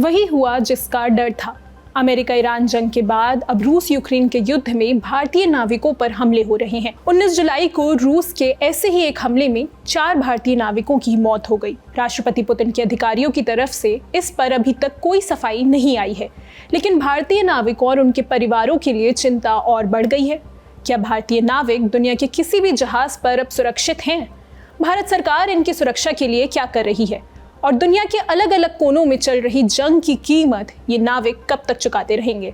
वही हुआ जिसका डर था। अमेरिका ईरान जंग के बाद अब रूस यूक्रेन के युद्ध में भारतीय नाविकों पर हमले हो रहे हैं। 19 जुलाई को रूस के ऐसे ही एक हमले में 4 भारतीय नाविकों की मौत हो गई। राष्ट्रपति पुतिन के अधिकारियों की तरफ से इस पर अभी तक कोई सफाई नहीं आई है, लेकिन भारतीय नाविकों और उनके परिवारों के लिए चिंता और बढ़ गई है। क्या भारतीय नाविक दुनिया के किसी भी जहाज पर अब सुरक्षित हैं? भारत सरकार इनकी सुरक्षा के लिए क्या कर रही है? और दुनिया के अलग अलग कोनों में चल रही जंग की कीमत ये नाविक कब तक चुकाते रहेंगे?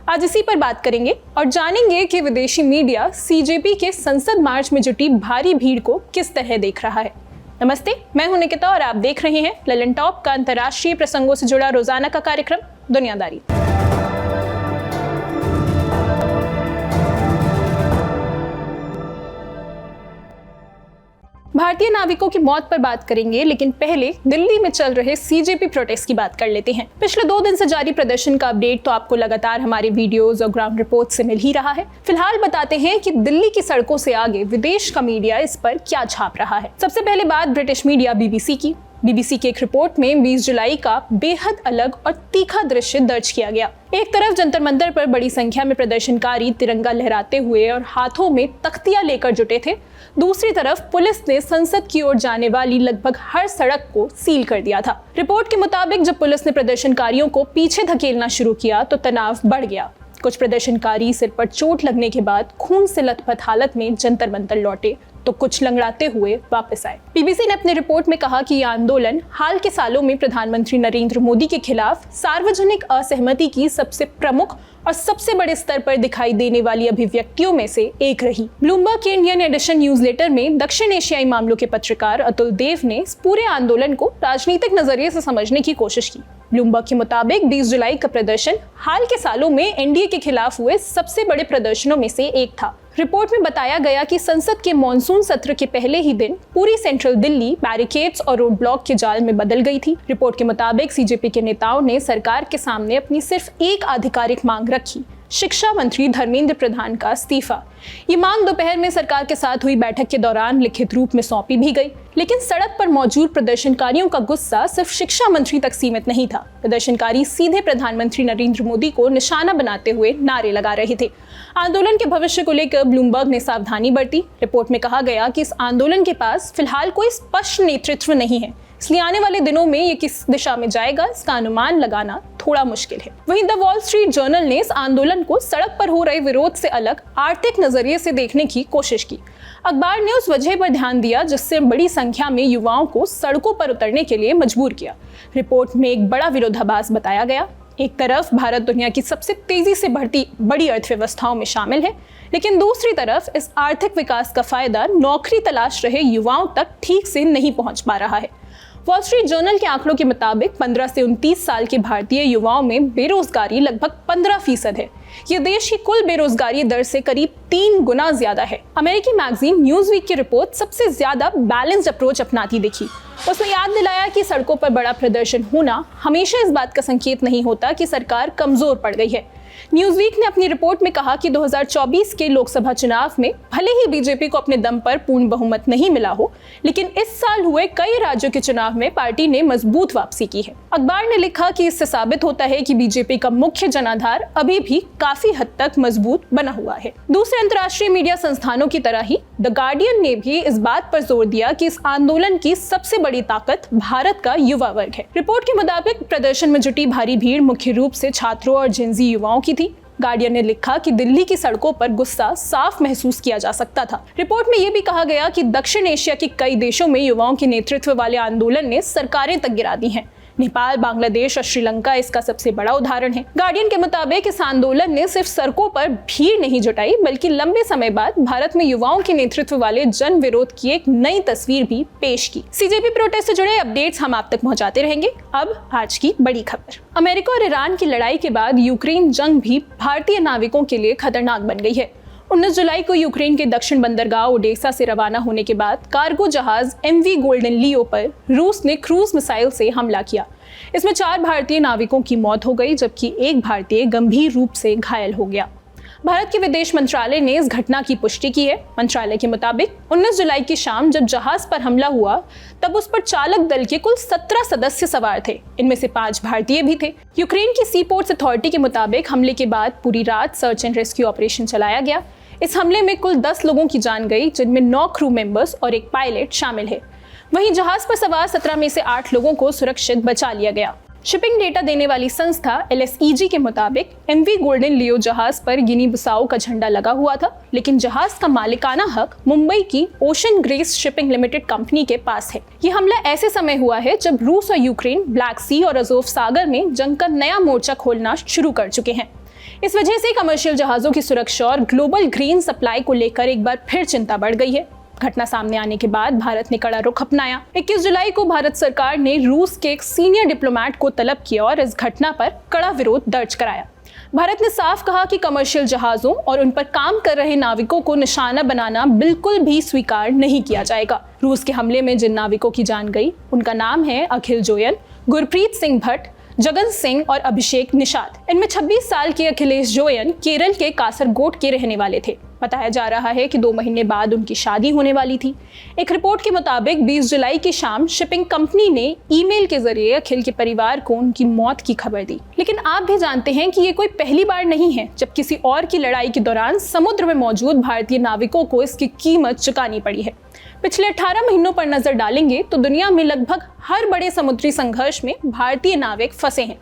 आज इसी पर बात करेंगे और जानेंगे कि विदेशी मीडिया सीजेपी के संसद मार्च में जुटी भारी भीड़ को किस तरह देख रहा है। नमस्ते, मैं हूं निकिता और आप देख रहे हैं ललन टॉप का अंतर्राष्ट्रीय प्रसंगों से जुड़ा रोजाना का कार्यक्रम दुनियादारी। भारतीय नाविकों की मौत पर बात करेंगे, लेकिन पहले दिल्ली में चल रहे सीजेपी प्रोटेस्ट की बात कर लेते हैं। पिछले 2 दिन से जारी प्रदर्शन का अपडेट तो आपको लगातार हमारे वीडियोस और ग्राउंड रिपोर्ट से मिल ही रहा है। फिलहाल बताते हैं कि दिल्ली की सड़कों से आगे विदेश का मीडिया इस पर क्या छाप रहा है। सबसे पहले बात ब्रिटिश मीडिया बीबीसी की। बीबीसी की एक रिपोर्ट में 20 जुलाई का बेहद अलग और तीखा दृश्य दर्ज किया गया। एक तरफ जंतर मंतर पर बड़ी संख्या में प्रदर्शनकारी तिरंगा लहराते हुए और हाथों में तख्तियां लेकर जुटे थे। दूसरी तरफ पुलिस ने संसद की ओर जाने वाली लगभग हर सड़क को सील कर दिया था। रिपोर्ट के मुताबिक जब पुलिस ने प्रदर्शनकारियों को पीछे धकेलना शुरू किया तो तनाव बढ़ गया। कुछ प्रदर्शनकारी सिर पर चोट लगने के बाद खून से लथपथ हालत में जंतर मंतर लौटे तो कुछ लंगड़ाते हुए वापस आए। बीबीसी ने अपनी रिपोर्ट में कहा कि यह आंदोलन हाल के सालों में प्रधानमंत्री नरेंद्र मोदी के खिलाफ सार्वजनिक असहमति की सबसे प्रमुख और सबसे बड़े स्तर पर दिखाई देने वाली अभिव्यक्तियों में से एक रही। ब्लूमबर्ग के इंडियन एडिशन न्यूज़लेटर में दक्षिण एशियाई मामलों के पत्रकार अतुल देव ने इस पूरे आंदोलन को राजनीतिक नजरिए से समझने की कोशिश की। ब्लूमबर्ग के मुताबिक 20 जुलाई का प्रदर्शन हाल के सालों में एनडीए के खिलाफ हुए सबसे बड़े प्रदर्शनों में से एक था। रिपोर्ट में बताया गया कि संसद के मॉनसून सत्र के पहले ही दिन पूरी सेंट्रल दिल्ली बैरिकेड्स और रोड ब्लॉक के जाल में बदल गई थी। रिपोर्ट के मुताबिक सीजेपी के नेताओं ने सरकार के सामने अपनी सिर्फ एक आधिकारिक मांग रखी, शिक्षा मंत्री धर्मेंद्र प्रधान का इस्तीफा। ये मांग दोपहर में सरकार के साथ हुई बैठक के दौरान लिखित रूप में सौंपी भी गई, लेकिन सड़क पर मौजूद प्रदर्शनकारियों का गुस्सा सिर्फ शिक्षा मंत्री तक सीमित नहीं था। प्रदर्शनकारी सीधे प्रधानमंत्री नरेंद्र मोदी को निशाना बनाते हुए नारे लगा रहे थे। आंदोलन के भविष्य को लेकर ब्लूमबर्ग ने सावधानी बरती। रिपोर्ट में कहा गया कि इस आंदोलन के पास फिलहाल कोई स्पष्ट नेतृत्व नहीं है, इसलिए आने वाले दिनों में ये किस दिशा में जाएगा इसका अनुमान लगाना थोड़ा मुश्किल है। वहीं द वॉल स्ट्रीट जर्नल ने इस आंदोलन को सड़क पर हो रहे विरोध से अलग आर्थिक नजरिए से देखने की कोशिश की। अखबार ने उस वजह पर ध्यान दिया जिससे बड़ी संख्या में युवाओं को सड़कों पर उतरने के लिए मजबूर किया। रिपोर्ट में एक बड़ा विरोधाभास बताया गया। एक तरफ भारत दुनिया की सबसे तेजी से बढ़ती बड़ी अर्थव्यवस्थाओं में शामिल है, लेकिन दूसरी तरफ इस आर्थिक विकास का फायदा नौकरी तलाश रहे युवाओं तक ठीक से नहीं पहुंच पा रहा है। वॉल स्ट्रीट जर्नल के आंकड़ों के मुताबिक 15 से 29 साल के भारतीय युवाओं में बेरोजगारी लगभग 15% है। यह देश की कुल बेरोजगारी दर से करीब 3 गुना ज्यादा है। अमेरिकी मैगजीन न्यूज़वीक की रिपोर्ट सबसे ज्यादा बैलेंस्ड अप्रोच अपनाती दिखी। उसने याद दिलाया कि सड़कों पर बड़ा प्रदर्शन होना हमेशा इस बात का संकेत नहीं होता कि सरकार कमजोर पड़ गई है। न्यूज़वीक ने अपनी रिपोर्ट में कहा कि 2024 के लोकसभा चुनाव में भले ही बीजेपी को अपने दम पर पूर्ण बहुमत नहीं मिला हो, लेकिन इस साल हुए कई राज्यों के चुनाव में पार्टी ने मजबूत वापसी की है। अखबार ने लिखा कि इससे साबित होता है कि बीजेपी का मुख्य जनाधार अभी भी काफी हद तक मजबूत बना हुआ है। दूसरे अंतर्राष्ट्रीय मीडिया संस्थानों की तरह ही द गार्डियन ने भी इस बात पर जोर दिया कि इस आंदोलन की सबसे बड़ी ताकत भारत का युवा वर्ग है। रिपोर्ट के मुताबिक प्रदर्शन में जुटी भारी भीड़ मुख्य रूप से छात्रों और जेनजी युवाओं की थी। गार्डियन ने लिखा कि दिल्ली की सड़कों पर गुस्सा साफ महसूस किया जा सकता था। रिपोर्ट में यह भी कहा गया कि दक्षिण एशिया के कई देशों में युवाओं के नेतृत्व वाले आंदोलन ने सरकारें तक गिरा दी हैं। नेपाल, बांग्लादेश और श्रीलंका इसका सबसे बड़ा उदाहरण है। गार्डियन के मुताबिक इस आंदोलन ने सिर्फ सड़कों पर भीड़ नहीं जुटाई, बल्कि लंबे समय बाद भारत में युवाओं के नेतृत्व वाले जन विरोध की एक नई तस्वीर भी पेश की। सीजेपी प्रोटेस्ट से जुड़े अपडेट्स हम आप तक पहुंचाते रहेंगे। अब आज की बड़ी खबर। अमेरिका और ईरान की लड़ाई के बाद यूक्रेन जंग भी भारतीय नाविकों के लिए खतरनाक बन गई है। 19 जुलाई को यूक्रेन के दक्षिण बंदरगाह ओडेसा से रवाना होने के बाद कार्गो जहाज MV गोल्डन लियो पर रूस ने क्रूज मिसाइल से हमला किया। इसमें 4 भारतीय नाविकों की मौत हो गई, जबकि एक भारतीय गंभीर रूप से घायल हो गया। भारत के विदेश मंत्रालय ने इस घटना की पुष्टि की है। मंत्रालय के मुताबिक 19 जुलाई की शाम जब जहाज पर हमला हुआ तब उस पर चालक दल के कुल 17 सदस्य सवार थे। इनमें से 5 भारतीय भी थे। यूक्रेन की सी पोर्ट्स अथॉरिटी के मुताबिक हमले के बाद पूरी रात सर्च एंड रेस्क्यू ऑपरेशन चलाया गया। इस हमले में कुल 10 लोगों की जान गई, जिनमें 9 क्रू मेंबर्स और एक पायलट शामिल है। वहीं जहाज पर सवार 17 में से 8 लोगों को सुरक्षित बचा लिया गया। शिपिंग डेटा देने वाली संस्था LSEG के मुताबिक MV गोल्डन लियो जहाज पर गिनी बिसाऊ का झंडा लगा हुआ था, लेकिन जहाज का मालिकाना हक मुंबई की ocean grace shipping limited company के पास है। ये हमला ऐसे समय हुआ है जब रूस और यूक्रेन ब्लैक सी और अज़ोव सागर में जंग का नया मोर्चा खोलना शुरू कर चुके हैं। इस वजह से कमर्शियल जहाजों की सुरक्षा और ग्लोबल ग्रीन सप्लाई को लेकर एक बार फिर चिंता बढ़ गई है। घटना सामने आने के बाद भारत ने कड़ा रुख अपनाया। 21 जुलाई को भारत सरकार ने रूस के एक सीनियर डिप्लोमेट को तलब किया और इस घटना पर कड़ा विरोध दर्ज कराया। भारत ने साफ कहा कि कमर्शियल जहाजों और उन पर काम कर रहे नाविकों को निशाना बनाना बिल्कुल भी स्वीकार नहीं किया जाएगा। रूस के हमले में जिन नाविकों की जान गई उनका नाम है अखिल जोयन, गुरप्रीत सिंह भट्ट, जगन सिंह और अभिषेक निषाद। इनमें 26 साल के अखिलेश जोयन केरल के कासरगोड के रहने वाले थे। बताया जा रहा है कि 2 महीने बाद उनकी शादी होने वाली थी। एक रिपोर्ट के मुताबिक 20 जुलाई की शाम शिपिंग कंपनी ने ईमेल के जरिए अखिल के परिवार को उनकी मौत की खबर दी। लेकिन आप भी जानते हैं कि ये कोई पहली बार नहीं है जब किसी और की लड़ाई के दौरान समुद्र में मौजूद भारतीय नाविकों को इसकी कीमत चुकानी पड़ी है। पिछले 18 महीनों पर नजर डालेंगे तो दुनिया में लगभग हर बड़े समुद्री संघर्ष में भारतीय नाविक फंसे हैं।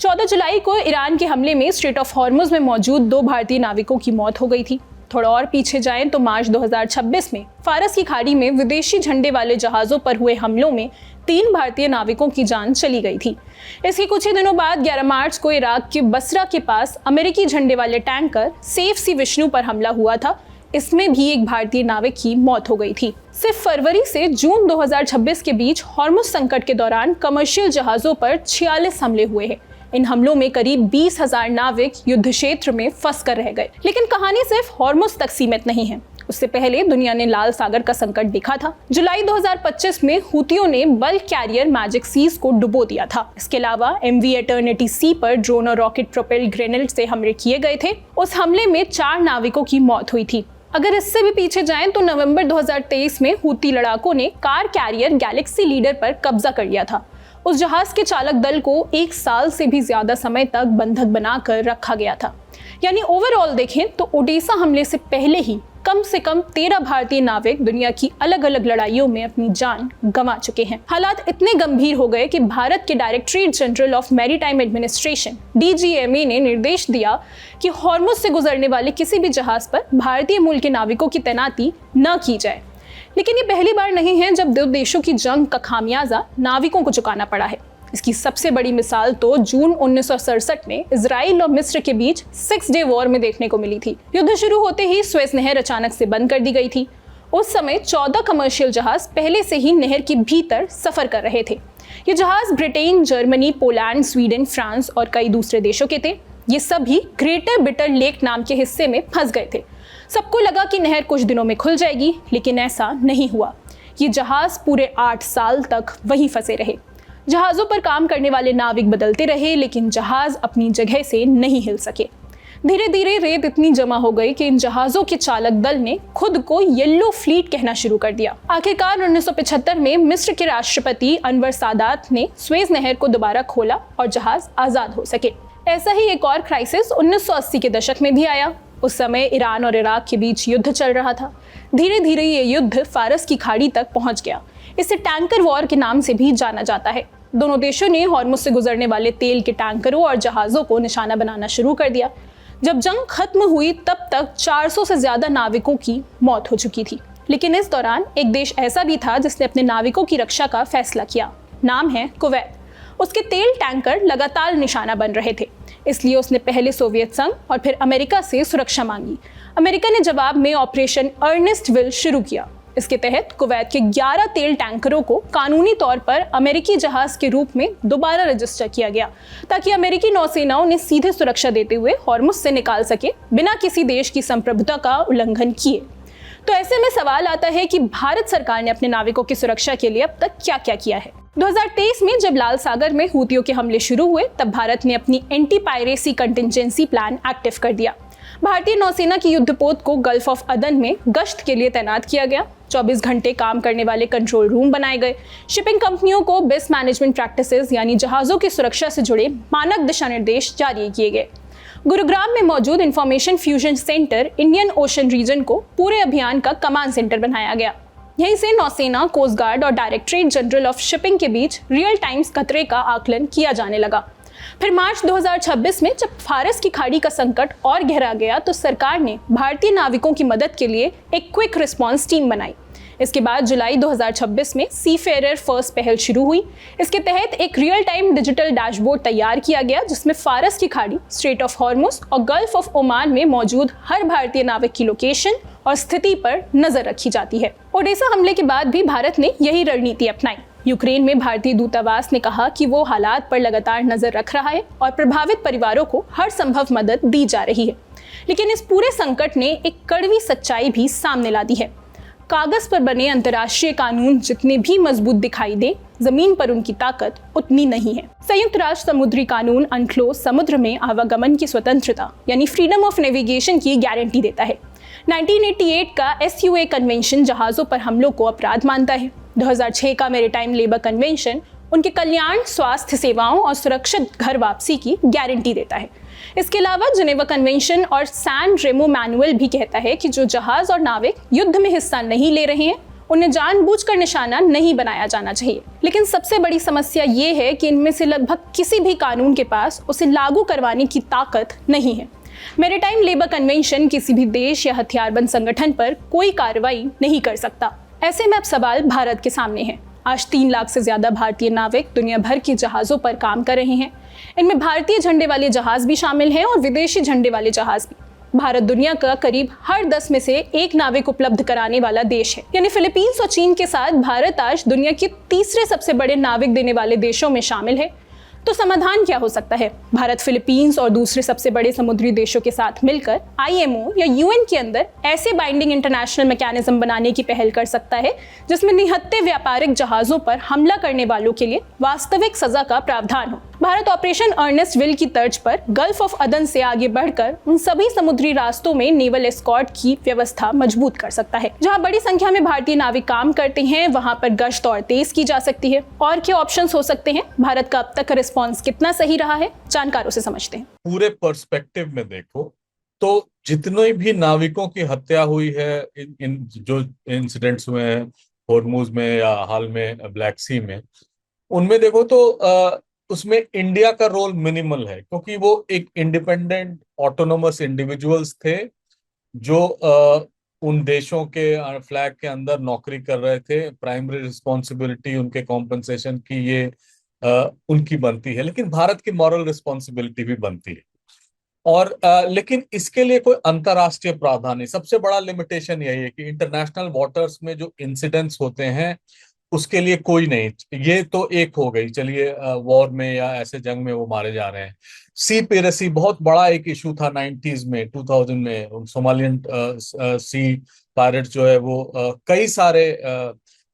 14 जुलाई को ईरान के हमले में स्ट्रेट ऑफ हॉर्मुज में मौजूद 2 भारतीय नाविकों की मौत हो गई थी। थोड़ा और पीछे जाएं तो मार्च 2026 में फारस की खाड़ी में विदेशी झंडे वाले जहाजों पर हुए हमलों में 3 भारतीय नाविकों की जान चली गई थी। इसके कुछ ही दिनों बाद 11 मार्च को इराक के बसरा के पास अमेरिकी झंडे वाले टैंकर सेफ सी विष्णु पर हमला हुआ था। इसमें भी एक भारतीय नाविक की मौत हो गई थी। सिर्फ फरवरी से जून 2026 के बीच हॉर्मुज संकट के दौरान कमर्शियल जहाजों पर 46 हमले हुए हैं। इन हमलों में करीब 20,000 नाविक युद्ध क्षेत्र में फंस कर रह गए। लेकिन कहानी सिर्फ हॉर्मुज तक सीमित नहीं है। उससे पहले दुनिया ने लाल सागर का संकट देखा था। जुलाई 2025 में हूतियों ने बल्क कैरियर मैजिक सीज को डुबो दिया था। इसके अलावा MV एटर्निटी सी पर ड्रोन और रॉकेट प्रोपेल्ड ग्रेनेड से हमले किए गए थे। उस हमले में 4 नाविकों की मौत हुई थी। अगर इससे भी पीछे जाएं तो नवंबर 2023 में हूती लड़ाकों ने कार कैरियर गैलेक्सी लीडर पर कब्जा कर लिया था। उस जहाज के चालक दल को 1 साल से भी ज्यादा समय तक बंधक बनाकर रखा गया था। यानी ओवरऑल देखें तो ओडेसा हमले से पहले ही कम से कम 13 भारतीय नाविक दुनिया की अलग अलग लड़ाइयों में अपनी जान गंवा चुके हैं। हालात इतने गंभीर हो गए कि भारत के directorate general of maritime administration DGMA ने निर्देश दिया कि हॉर्मुज से गुजरने वाले किसी भी जहाज पर भारतीय मूल के नाविकों की तैनाती न की जाए। लेकिन ये पहली बार नहीं है जब 2 देशों की जंग का खामियाजा नाविकों को चुकाना पड़ा है। इसकी सबसे बड़ी मिसाल तो जून 1967 में इजराइल और मिस्र के बीच 6 डे वॉर में देखने को मिली थी। युद्ध शुरू होते ही स्वेज नहर अचानक से बंद कर दी गई थी। उस समय 14 कमर्शियल जहाज पहले से ही नहर के भीतर सफर कर रहे थे। ये जहाज Britain, Germany, Poland, Sweden, France और कई दूसरे देशों के थे। ये सभी ग्रेटर बिटर लेक नाम के हिस्से में फंस गए थे। सबको लगा कि नहर कुछ दिनों में खुल जाएगी, लेकिन ऐसा नहीं हुआ। ये जहाज पूरे 8 साल तक वहीं फंसे रहे। जहाजों पर काम करने वाले नाविक बदलते रहे, लेकिन जहाज अपनी जगह से नहीं हिल सके। धीरे धीरे रेत इतनी जमा हो गई कि इन जहाजों के चालक दल ने खुद को येलो फ्लीट कहना शुरू कर दिया। आखिरकार 1975 में मिस्र के राष्ट्रपति अनवर सादात ने स्वेज नहर को दोबारा खोला और जहाज आजाद हो सके। ऐसा ही एक और क्राइसिस 1980 के दशक में भी आया। उस समय ईरान और इराक के बीच युद्ध चल रहा था। धीरे धीरे ये युद्ध फारस की खाड़ी तक पहुंच गया। इसे टैंकर वॉर के नाम से भी जाना जाता है। दोनों देशों ने हॉर्मुज से गुजरने वाले तेल के टैंकरों और जहाजों को निशाना बनाना शुरू कर दिया। जब जंग खत्म हुई तब तक 400 से ज्यादा नाविकों की मौत हो चुकी थी। लेकिन इस दौरान एक देश ऐसा भी था जिसने अपने नाविकों की रक्षा का फैसला किया। नाम है कुवैत। उसके तेल टैंकर लगातार निशाना बन रहे थे, इसलिए उसने पहले सोवियत संघ और फिर अमेरिका से सुरक्षा मांगी। अमेरिका ने जवाब में ऑपरेशन अर्नेस्ट विल शुरू किया। इसके तहत कुवैत के 11 तेल टैंकरों को कानूनी तौर पर अमेरिकी जहाज के रूप में दोबारा रजिस्टर किया गया, ताकि अमेरिकी नौसेना उन्हें सीधे सुरक्षा देते हुए हॉर्मुज से निकाल सके बिना किसी देश की संप्रभुता का उल्लंघन किए। तो ऐसे में सवाल आता है कि भारत सरकार ने अपने नाविकों की सुरक्षा के लिए अब तक क्या क्या किया है। 2023 में जब लाल सागर में हूतियों के हमले शुरू हुए, तब भारत ने अपनी anti piracy contingency plan active कर दिया। भारतीय नौसेना की युद्धपोत को गल्फ ऑफ अदन में गश्त के लिए तैनात किया गया। 24 घंटे काम करने वाले कंट्रोल रूम बनाए गए। शिपिंग कंपनियों को बेस्ट मैनेजमेंट प्रैक्टिसेस यानी जहाजों की सुरक्षा से जुड़े मानक दिशा निर्देश जारी किए गए। गुरुग्राम में मौजूद information fusion centre Indian Ocean region को पूरे अभियान का कमांड सेंटर बनाया गया। यहीं से नौसेना, कोस्ट गार्ड और डायरेक्टरेट जनरल ऑफ शिपिंग के बीच रियल टाइम खतरे का आकलन किया जाने लगा। फिर मार्च 2026 में जब फारस की खाड़ी का संकट और गहरा गया तो सरकार ने भारतीय नाविकों की मदद के लिए एक क्विक रिस्पांस टीम बनाई। इसके बाद जुलाई 2026 में सीफेरर फर्स्ट पहल शुरू हुई। इसके तहत एक रियल टाइम डिजिटल डैशबोर्ड तैयार किया गया जिसमें फारस की खाड़ी, स्ट्रेट ऑफ हॉर्मुज और गल्फ ऑफ ओमान में मौजूद हर भारतीय नाविक की लोकेशन और स्थिति पर नजर रखी जाती है। ओडेसा हमले के बाद भी भारत ने यही रणनीति अपनाई। यूक्रेन में भारतीय दूतावास ने कहा कि वो हालात पर लगातार नजर रख रहा है और प्रभावित परिवारों को हर संभव मदद दी जा रही है। लेकिन इस पूरे संकट ने एक कड़वी सच्चाई भी सामने ला दी है। कागज पर बने अंतर्राष्ट्रीय कानून जितने भी मजबूत दिखाई दे, जमीन पर उनकी ताकत उतनी नहीं है। संयुक्त राष्ट्र समुद्री कानून अनक्लोज समुद्र में आवागमन की स्वतंत्रता यानी फ्रीडम ऑफ नेविगेशन की गारंटी देता है। 1988 का SUA कन्वेंशन जहाजों पर हमलों को अपराध मानता है। 2006 का मैरीटाइम लेबर कन्वेंशन उनके कल्याण, स्वास्थ्य सेवाओं और सुरक्षित घर वापसी की गारंटी देता है। इसके अलावा जिनेवा कन्वेंशन और सैन रेमो मैनुअल भी कहता है कि जो जहाज और नाविक युद्ध में हिस्सा नहीं ले रहे हैं उन्हें जानबूझकर निशाना नहीं बनाया जाना चाहिए। लेकिन सबसे बड़ी समस्या ये है कि इनमें से लगभग किसी भी कानून के पास उसे लागू करवाने की ताकत नहीं है। मैरीटाइम लेबर कन्वेंशन किसी भी देश या हथियारबंद संगठन पर कोई कार्रवाई नहीं कर सकता। ऐसे में अब सवाल भारत के सामने है। आज 3 लाख से ज्यादा भारतीय नाविक दुनिया भर के जहाजों पर काम कर रहे हैं। इनमें भारतीय झंडे वाले जहाज भी शामिल हैं और विदेशी झंडे वाले जहाज भी। भारत दुनिया का करीब हर 10 में से एक नाविक उपलब्ध कराने वाला देश है। यानी फिलीपींस और चीन के साथ भारत आज दुनिया के तीसरे सबसे बड़े नाविक देने वाले देशों में शामिल है। तो समाधान क्या हो सकता है? भारत फिलीपींस और दूसरे सबसे बड़े समुद्री देशों के साथ मिलकर IMO या UN के अंदर ऐसे बाइंडिंग इंटरनेशनल मैकेनिज्म बनाने की पहल कर सकता है जिसमें निहत्थे व्यापारिक जहाजों पर हमला करने वालों के लिए वास्तविक सजा का प्रावधान हो। भारत ऑपरेशन अर्नेस्ट विल की तर्ज पर गल्फ ऑफ अदन से आगे बढ़कर उन सभी समुद्री रास्तों में नेवल एस्कॉर्ट की व्यवस्था मजबूत कर सकता है। जहां बड़ी संख्या में भारतीय नाविक काम करते हैं वहां पर गश्त और तेज की जा सकती है। और क्या ऑप्शंस हो सकते हैं? भारत का अब तक का रिस्पॉन्स कितना सही रहा है, जानकारों से समझते हैं। पूरे पर्सपेक्टिव में देखो तो जितने भी नाविकों की हत्या हुई है, इन जो इंसिडेंट्स हुए हैं हॉर्मुज में या हाल में ब्लैक सी में, उनमें देखो तो उसमें इंडिया का रोल मिनिमल है क्योंकि वो एक इंडिपेंडेंट ऑटोनोमस इंडिविजुअल्स थे जो उन देशों के फ्लैग के अंदर नौकरी कर रहे थे। प्राइमरी रिस्पॉन्सिबिलिटी उनके कॉम्पनसेशन की ये उनकी बनती है, लेकिन भारत की मॉरल रिस्पॉन्सिबिलिटी भी बनती है। और लेकिन इसके लिए कोई अंतर्राष्ट्रीय प्रावधान नहीं। सबसे बड़ा लिमिटेशन यही है कि इंटरनेशनल वाटर्स में जो इंसिडेंट्स होते हैं उसके लिए कोई नहीं। ये तो एक हो गई, चलिए वॉर में या ऐसे जंग में वो मारे जा रहे हैं। सी पिरेसी बहुत बड़ा एक इशू था 90s में, 2000 में सोमालियन सी पायरेट्स जो है वो कई सारे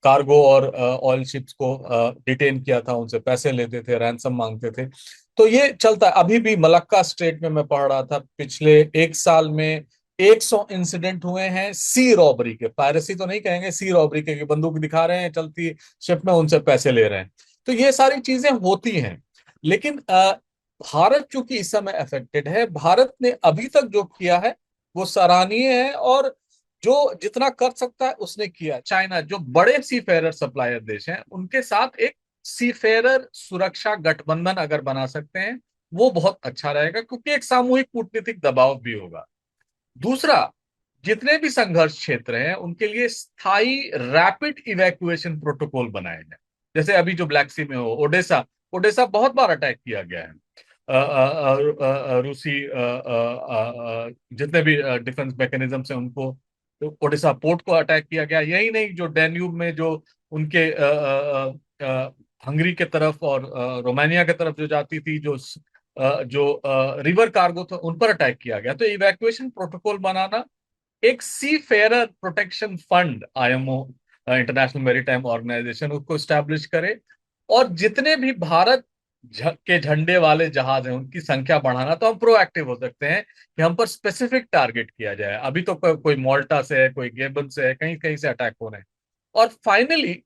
कार्गो और ऑयल शिप्स को डिटेन किया था, उनसे पैसे लेते थे, रैंसम मांगते थे। तो ये चलता है। अभी भी मलक्का स्ट्रेट में मैं पढ़ रहा था, पिछले 1 साल में 100 इंसिडेंट हुए हैं सी रॉबरी के। पायरेसी तो नहीं कहेंगे, सी रॉबरी के, बंदूक दिखा रहे हैं चलती शिप में, उनसे पैसे ले रहे हैं। तो ये सारी चीजें होती हैं। लेकिन भारत चूंकि इस समय अफेक्टेड है, भारत ने अभी तक जो किया है वो सराहनीय है और जो जितना कर सकता है उसने किया। चाइना जो बड़े सीफेरर सप्लायर देश हैं उनके साथ एक सीफेरर सुरक्षा गठबंधन अगर बना सकते हैं वो बहुत अच्छा रहेगा, क्योंकि एक सामूहिक कूटनीतिक दबाव भी होगा। दूसरा, जितने भी संघर्ष क्षेत्र हैं उनके लिए स्थायी रैपिड इवैक्यूएशन प्रोटोकॉल बनाए जाए। जैसे अभी जो ब्लैक सी में हो, ओडेसा ओडेसा बहुत बार अटैक किया गया है। रूसी जितने भी डिफेंस मैकेनिज्म है उनको, ओडिशा पोर्ट को अटैक किया गया। यही नहीं, जो डैन्यूब में जो उनके हंगरी के तरफ और रोमानिया के तरफ जो जाती थी, जो रिवर कार्गो था, उन पर अटैक किया गया। तो इवैक्यूएशन प्रोटोकॉल बनाना, एक seafarer protection fund IMO international maritime organisation उसको स्टैब्लिश करे, और जितने भी भारत के झंडे वाले जहाज हैं उनकी संख्या बढ़ाना, तो हम प्रोएक्टिव हो सकते हैं कि हम पर स्पेसिफिक टारगेट किया जाए। अभी तो कोई माल्टा से है, कोई गेबन से है, कहीं कहीं से अटैक हो रहे हैं। और फाइनली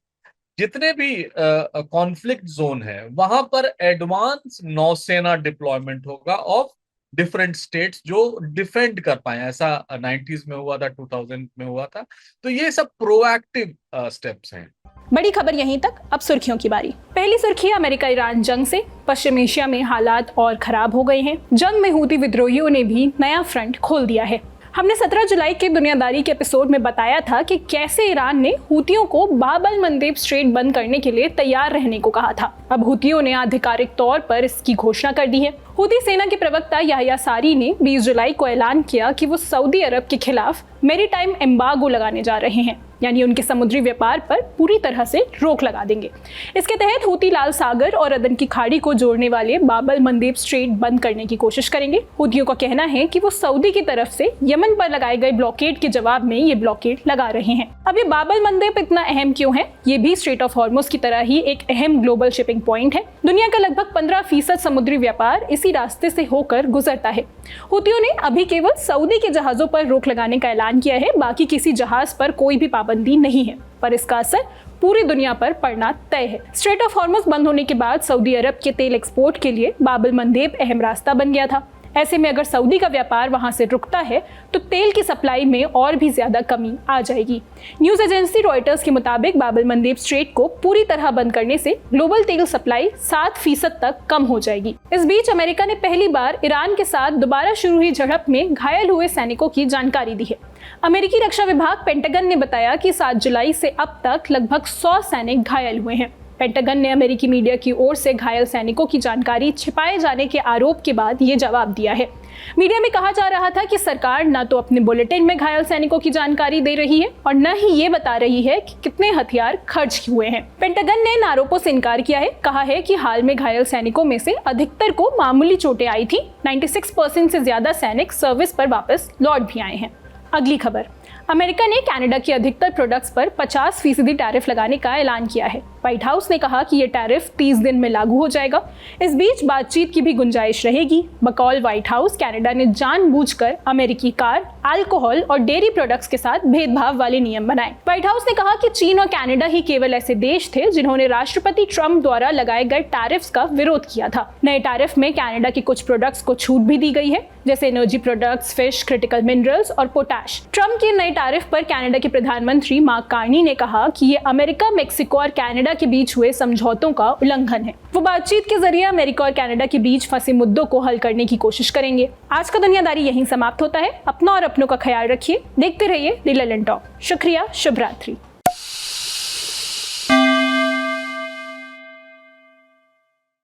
जितने भी कॉन्फ्लिक्ट जोन है वहां पर एडवांस नौसेना डिप्लॉयमेंट होगा ऑफ डिफरेंट स्टेट्स जो डिफेंड कर पाए। ऐसा 90s में हुआ था, 2000 में हुआ था। तो ये सब प्रोएक्टिव स्टेप्स हैं। बड़ी खबर यहीं तक, अब सुर्खियों की बारी। पहली सुर्खी अमेरिका ईरान जंग से। पश्चिम एशिया में हालात और खराब हो गए हैं। जंग में हूती विद्रोहियों ने भी नया फ्रंट खोल दिया है। हमने 17 जुलाई के दुनियादारी के एपिसोड में बताया था कि कैसे ईरान ने हूतियों को बाब अल मंदेब स्ट्रेट बंद करने के लिए तैयार रहने को कहा था। अब हूतियों ने आधिकारिक तौर पर इसकी घोषणा कर दी है। हूती सेना के प्रवक्ता याह्या सारी ने 20 जुलाई को ऐलान किया कि वो सऊदी अरब के खिलाफ मैरीटाइम एम्बार्गो लगाने जा रहे हैं, यानी उनके समुद्री व्यापार पर पूरी तरह से रोक लगा देंगे। इसके तहत हूती लाल सागर और अदन की खाड़ी को जोड़ने वाले बाब अल मंदेब स्ट्रेट बंद करने की कोशिश करेंगे। हूतियों का कहना है कि वो सऊदी की तरफ से यमन पर लगाए गए ब्लॉकेड के जवाब में ये ब्लॉकेड लगा रहे हैं। अब ये बाब अल मंदेब इतना अहम क्यों है? ये भी स्ट्रेट ऑफ हॉर्मुज की तरह ही एक अहम ग्लोबल शिपिंग पॉइंट है। दुनिया का लगभग 15% समुद्री व्यापार इसी रास्ते से होकर गुजरता है। हूतियों ने अभी केवल सऊदी के जहाजों पर रोक लगाने का ऐलान किया है, बाकी किसी जहाज पर कोई भी पाबंदी नहीं है, पर इसका असर पूरी दुनिया पर पड़ना तय है। स्ट्रेट ऑफ हॉर्मुज बंद होने के बाद सऊदी अरब के तेल एक्सपोर्ट के लिए बाब अल मंदेब अहम रास्ता बन गया था। ऐसे में अगर सऊदी का व्यापार वहां से रुकता है तो तेल की सप्लाई में और भी ज्यादा कमी आ जाएगी। न्यूज एजेंसी रॉयटर्स के मुताबिक बाब अल मंदेब स्ट्रेट को पूरी तरह बंद करने से ग्लोबल तेल सप्लाई 7% तक कम हो जाएगी। इस बीच अमेरिका ने पहली बार ईरान के साथ दोबारा शुरू हुई झड़प में घायल हुए सैनिकों की जानकारी दी है। अमेरिकी रक्षा विभाग पेंटागन ने बताया कि 7 जुलाई से अब तक लगभग 100 सैनिक घायल हुए हैं। पेंटागन ने अमेरिकी मीडिया की ओर से घायल सैनिकों की जानकारी छिपाए जाने के आरोप के बाद ये जवाब दिया है। मीडिया में कहा जा रहा था कि सरकार न तो अपने बुलेटिन में घायल सैनिकों की जानकारी दे रही है और न ही ये बता रही है कि कितने हथियार खर्च हुए हैं। पेंटागन ने इन आरोपों से इनकार किया है। कहा है कि हाल में घायल सैनिकों में से अधिकतर को मामूली चोटें आई थी। 96% से ज्यादा सैनिक सर्विस पर वापस लौट भी आए हैं। अगली खबर, अमेरिका ने कनाडा की अधिकतर प्रोडक्ट्स पर 50% टैरिफ लगाने का ऐलान किया है। व्हाइट हाउस ने कहा कि ये टैरिफ 30 दिन में लागू हो जाएगा। इस बीच बातचीत की भी गुंजाइश रहेगी। बकौल व्हाइट हाउस, कनाडा ने जानबूझकर अमेरिकी कार, अल्कोहल और डेयरी प्रोडक्ट्स के साथ भेदभाव वाले नियम बनाए। व्हाइट हाउस ने कहा कि चीन और कनाडा ही केवल ऐसे देश थे जिन्होंने राष्ट्रपति ट्रंप द्वारा लगाए गए टैरिफ्स का विरोध किया था। नए टैरिफ में कनाडा के कुछ प्रोडक्ट्स को छूट भी दी गई है, जैसे energy products, fish, critical minerals और पोटाश। ट्रंप के नए टैरिफ पर कनाडा के प्रधानमंत्री मार्क कार्नी ने कहा कि ये अमेरिका, मेक्सिको और कनाडा के बीच हुए समझौतों का उल्लंघन है। वो बातचीत के जरिए अमेरिका और कनाडा के बीच फंसे मुद्दों को हल करने की कोशिश करेंगे। आज का दुनियादारी यहीं समाप्त होता है। अपना और अपनों का ख्याल रखिए। देखते रहिए द ललन टॉक। शुक्रिया, शुभ रात्रि।